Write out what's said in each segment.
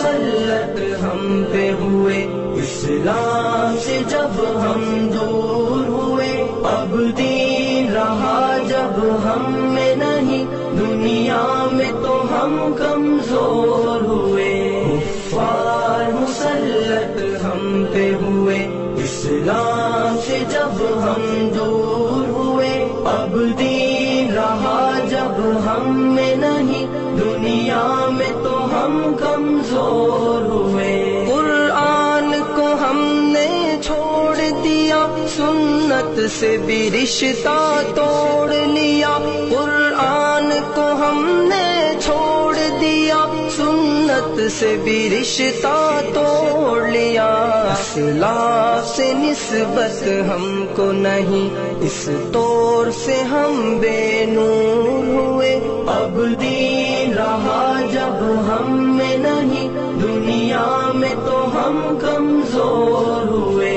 مسلط ہم پہ ہوئے، اسلام سے جب ہم دور ہوئے، اب دین رہا جب ہم میں نہیں، دنیا میں تو ہم کمزور ہوئے۔ کفار مسلط ہم پہ ہوئے، اسلام سے جب ہم دور ہوئے، اب دین رہا جب ہم میں نہیں، دنیا میں تو ہم کمزور ہوئے۔ قرآن کو ہم نے چھوڑ دیا، سنت سے بھی رشتہ توڑ لیا۔ قرآن کو ہم نے چھوڑ دیا، سنت سے بھی رشتہ توڑ لیا۔ اصلاح سے نسبت ہم کو نہیں، اس طور سے ہم بے نور ہوئے، اب دین رہا جب ہم میں نہیں، دنیا میں تو ہم کمزور ہوئے۔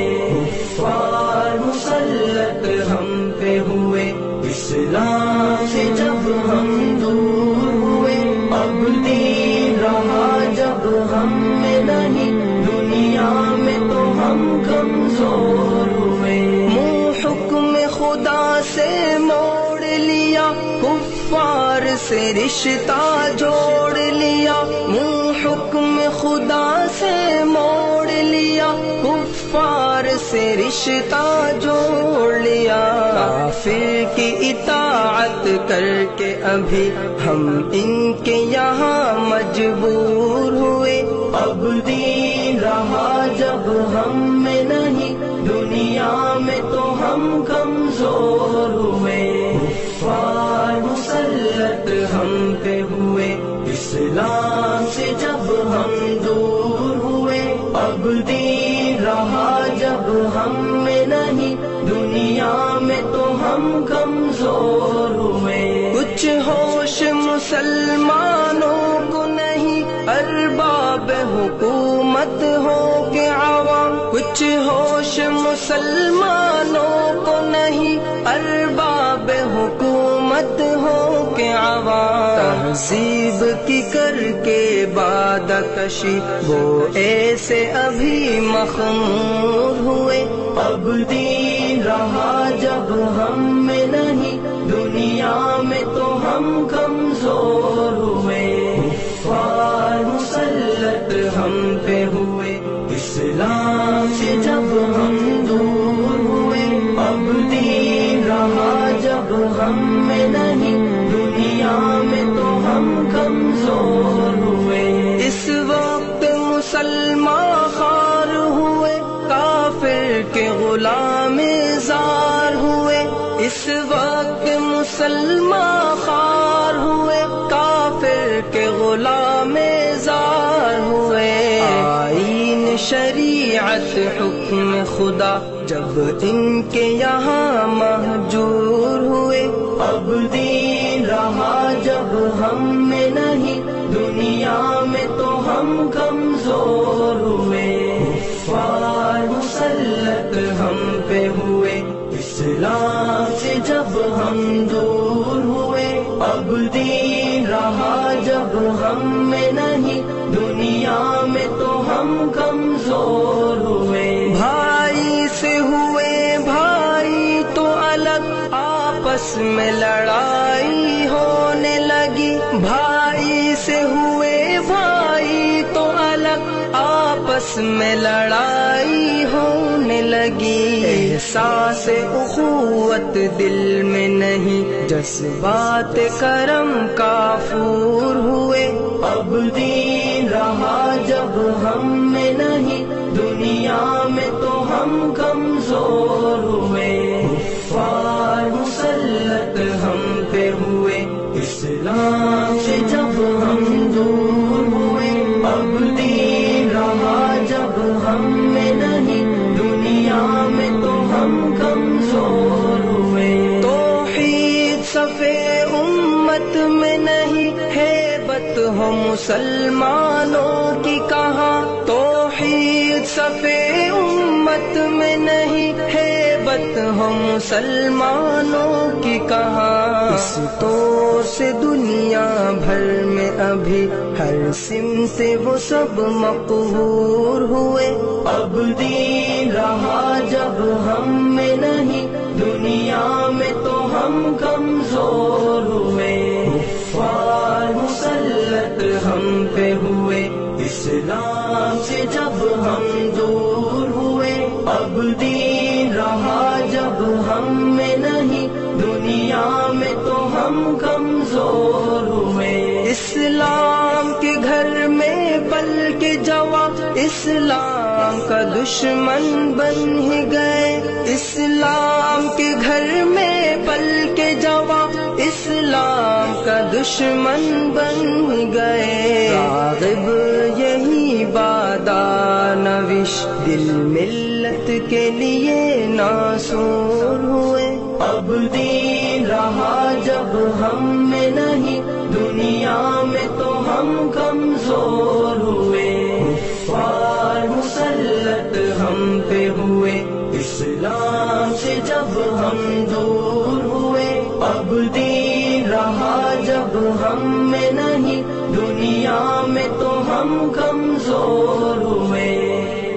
کفار مسلط ہم پہ ہوئے، اسلام سے جب ہم دور ہوئے، اب دین رہا جب ہم میں نہیں، دنیا میں تو ہم کمزور ہوئے۔ منہ حکم خدا سے موڑ لیا، کفار سے رشتہ جوڑ لیا۔ منہ حکم خدا سے موڑ لیا، کفار سے رشتہ جوڑ لیا۔ کافر کی اطاعت کر کے ابھی ہم ان کے یہاں مجبور ہوئے، اب دین رہا جب ہم میں نہیں، دنیا میں تو ہم کمزور ہوئے۔ کفار مسلط ہم پہ ہوئے، اسلام سے جب ہم دور ہوئے، اب دین رہا جب ہم میں نہیں، دنیا میں تو ہم کمزور ہوئے۔ کچھ ہوش مسلمانوں کو نہیں، ارباب حکومت ہو کے عوام۔ کچھ ہوش مسلمانوں کو نہیں، ارباب حکومت ہو کے عوام۔ تہذیب کی کر کے بادہ کشی، وہ ایسے ابھی مخمور ہوئے، اب دین رہا جب ہم میں نہیں، دنیا میں تو ہم کمزور ہوئے۔ کفار مسلط ہم پہ ہوئے، اسلام سے جب ہم دور ہوئے، اب دین رہا جب ہم میں نہیں، دنیا میں تو ہم کمزور ہوئے۔ اس وقت مسلمان خوار ہوئے، کافر کے غلام زار ہوئے۔ اس وقت مسلمان خوار ہوئے، کافر کے غلام زار ہوئے۔ آئین شریعت حکم خدا جب ان کے یہاں مہجور ہوئے، اب دین رہا جب ہم میں نہیں، دنیا میں تو ہم کمزور ہوئے۔ کفار مسلط ہم پہ ہوئے، اسلام سے جب ہم دور ہوئے، اب دین رہا جب ہم میں نہیں، دنیا میں تو ہم کمزور ہوئے۔ بھائی سے ہوئے بھائی تو الگ، آپس میں لڑائی ہونے لگی۔ بھائی سے ہوئے بھائی تو الگ، آپس میں لڑائی ہونے لگی۔ احساس اخوت دل میں نہیں، جذبات کرم کافور ہوئے، اب دین رہا جب ہم میں نہیں، دنیا میں تو ہم کمزور ہوئے۔ کفار مسلط ہم پہ ہوئے، اسلام سے جب ہم دور ہوئے، اب دین رہا جب ہم میں نہیں، دنیا میں تو ہم کمزور ہوئے۔ توحید صفے امت میں نہیں، ہیبت ہو مسلمانوں کی کہاں۔ توحید صفے امت میں نہیں، ہیبت غیبت ہو مسلمانوں کی کہاں، اس طور سے دنیا بھر میں ابھی ہر سمت سے وہ سب مقہور ہوئے۔ اب دین رہا جب ہم میں نہیں، دنیا میں تو ہم کمزور ہوئے۔ کفار مسلط ہم پہ ہوئے، اسلام سے جب ہم دور ہوئے۔ اب دین رہا جب ہم میں نہیں، دنیا میں تو ہم کمزور ہوئے۔ اسلام کے گھر میں پل کے جوان اسلام کا دشمن بن ہی گئے۔ اسلام کے گھر میں پل کے جوان اسلام کا دشمن بن ہی گئے۔ راغب یہی بادانوش دل ملت کے لیے ناصور ہوئے۔ اب دین رہا جب ہم میں نہیں، دنیا میں تو ہم کمزور ہوئے۔ کفار مسلط ہم پہ ہوئے، اسلام سے جب ہم دور ہوئے۔ اب دین رہا جب ہم میں نہیں، دنیا میں تو ہم کمزور ہوئے۔